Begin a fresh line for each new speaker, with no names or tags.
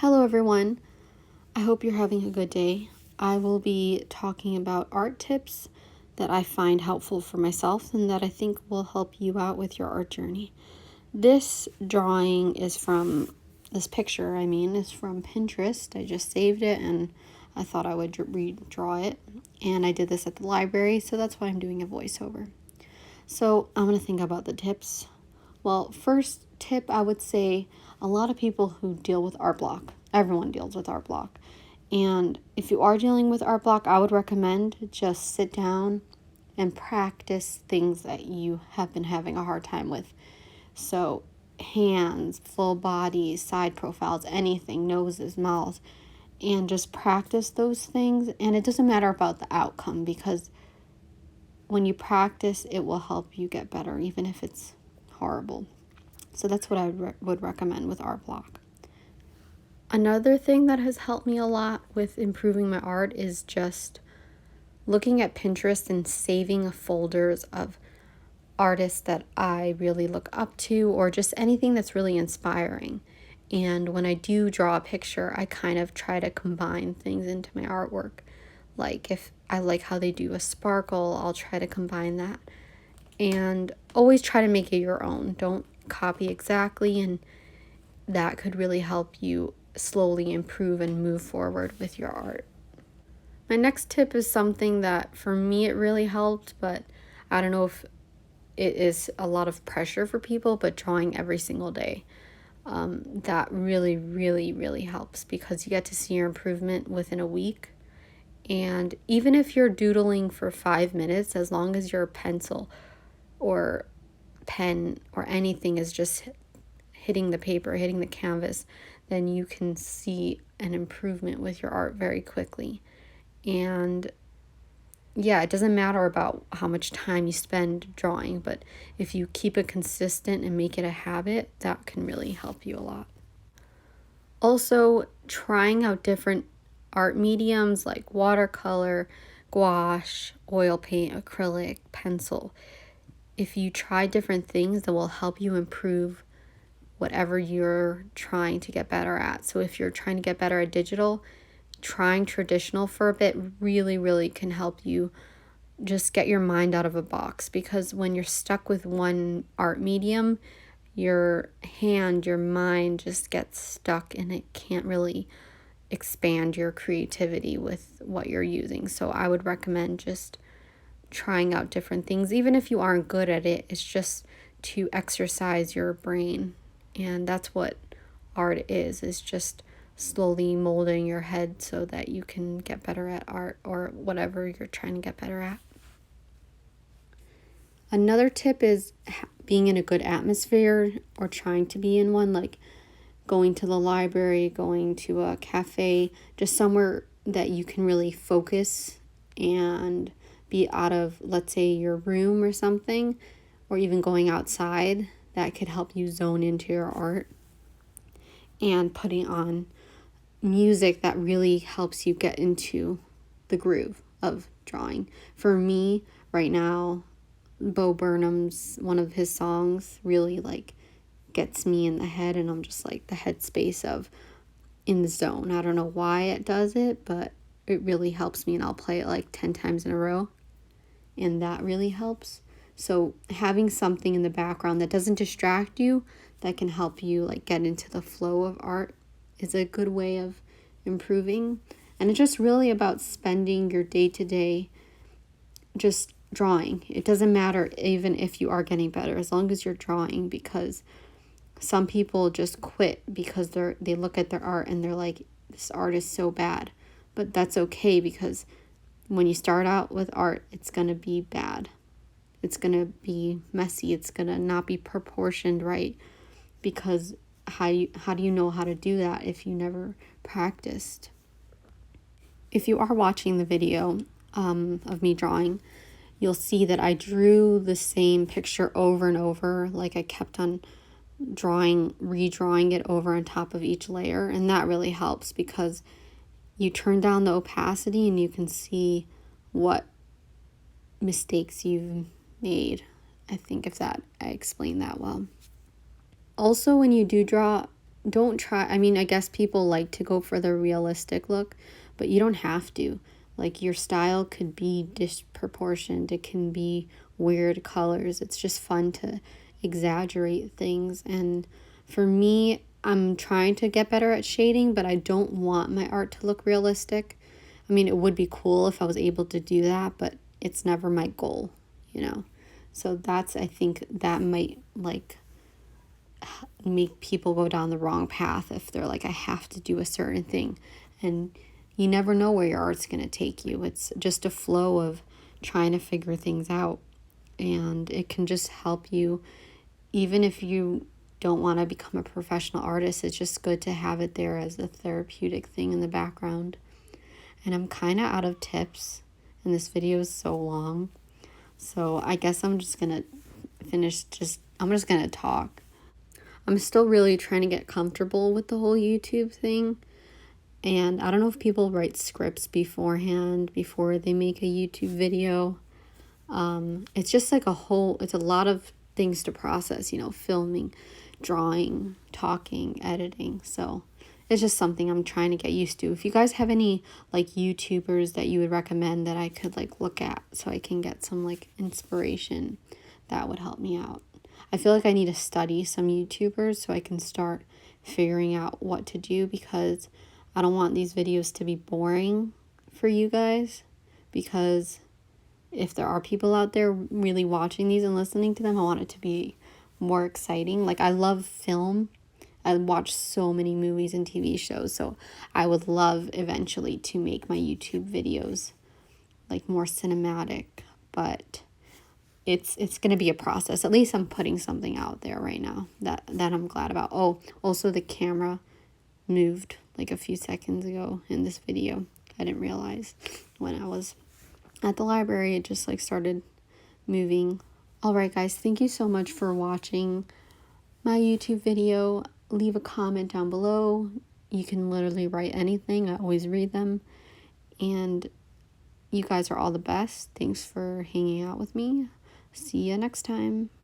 Hello everyone, I hope you're having a good day. I will be talking about art tips that I find helpful for myself and that I think will help you out with your art journey. This drawing is from, this picture is from Pinterest. I just saved it and I thought I would redraw it, and I did this at the library, so that's why I'm doing a voiceover. So I'm going to think about the tips. Well, first tip, I would say a lot of people who deal with art block, everyone deals with art block. And if you are dealing with art block, I would recommend just sit down and practice things that you have been having a hard time with. So hands, full bodies, side profiles, anything, noses, mouths, and just practice those things. And it doesn't matter about the outcome, because when you practice, it will help you get better, even if it's horrible. So that's what I would recommend with art block. Another thing that has helped me a lot with improving my art is just looking at Pinterest and saving folders of artists that I really look up to, or just anything that's really inspiring. And when I do draw a picture, I kind of try to combine things into my artwork. Like if I like how they do a sparkle, I'll try to combine that. And always try to make it your own. Don't copy exactly, and that could really help you slowly improve and move forward with your art. My next tip is something that for me it really helped, but I don't know if it is a lot of pressure for people, but drawing every single day. That really, really, really helps, because you get to see your improvement within a week. And even if you're doodling for 5 minutes, as long as your pencil or pen or anything is just hitting the paper, hitting the canvas, then you can see an improvement with your art very quickly. And yeah, it doesn't matter about how much time you spend drawing, but if you keep it consistent and make it a habit, that can really help you a lot. Also, trying out different art mediums like watercolor, gouache, oil paint, acrylic, pencil. If you try different things, that will help you improve whatever you're trying to get better at. So if you're trying to get better at digital, trying traditional for a bit really, really can help you just get your mind out of a box, because when you're stuck with one art medium, your mind just gets stuck and it can't really expand your creativity with what you're using. So I would recommend just trying out different things, even if you aren't good at it. It's just to exercise your brain, and that's what art is just slowly molding your head so that you can get better at art or whatever you're trying to get better at. Another tip is being in a good atmosphere, or trying to be in one, like going to the library, going to a cafe, just somewhere that you can really focus and be out of, let's say, your room or something, or even going outside. That could help you zone into your art. And putting on music that really helps you get into the groove of drawing. For me, right now, Bo Burnham's, one of his songs really gets me in the head, and I'm just like the headspace of in the zone. I don't know why it does it, but it really helps me, and I'll play it like 10 times in a row, and that really helps. So having something in the background that doesn't distract you, that can help you get into the flow of art, is a good way of improving. And it's just really about spending your day-to-day just drawing. It doesn't matter even if you are getting better, as long as you're drawing, because some people just quit because they look at their art and they're like, this art is so bad. But that's okay, because when you start out with art, it's going to be bad. It's going to be messy. It's going to not be proportioned right, because how do you know how to do that if you never practiced? If you are watching the video of me drawing, you'll see that I drew the same picture over and over. Like I kept on redrawing it over on top of each layer, and that really helps, because you turn down the opacity and you can see what mistakes you've made. I think I explained that well. Also, when you do draw, don't try. I mean, I guess people like to go for the realistic look, but you don't have to. Like, your style could be disproportioned, it can be weird colors. It's just fun to exaggerate things. And for me, I'm trying to get better at shading, but I don't want my art to look realistic. I mean, it would be cool if I was able to do that, but it's never my goal, you know? So that's, I think that might like make people go down the wrong path if they're like, I have to do a certain thing. And you never know where your art's going to take you. It's just a flow of trying to figure things out. And it can just help you, even if you don't want to become a professional artist, it's just good to have it there as a therapeutic thing in the background. And I'm kind of out of tips, and this video is so long. So I guess I'm just going to I'm just going to talk. I'm still really trying to get comfortable with the whole YouTube thing. And I don't know if people write scripts beforehand before they make a YouTube video. It's just like it's a lot of things to process, filming, drawing, talking, editing. So it's just something I'm trying to get used to. If you guys have any like YouTubers that you would recommend that I could like look at so I can get some like inspiration, that would help me out. I feel like I need to study some YouTubers so I can start figuring out what to do, because I don't want these videos to be boring for you guys, because if there are people out there really watching these and listening to them, I want it to be more exciting. Like, I love film. I watch so many movies and TV shows, so I would love eventually to make my YouTube videos like more cinematic, but it's going to be a process. At least I'm putting something out there right now that I'm glad about. Oh, also the camera moved like a few seconds ago in this video. I didn't realize when I was at the library, it just like started moving. All right, guys, thank you so much for watching my YouTube video. Leave a comment down below. You can literally write anything. I always read them. And you guys are all the best. Thanks for hanging out with me. See you next time.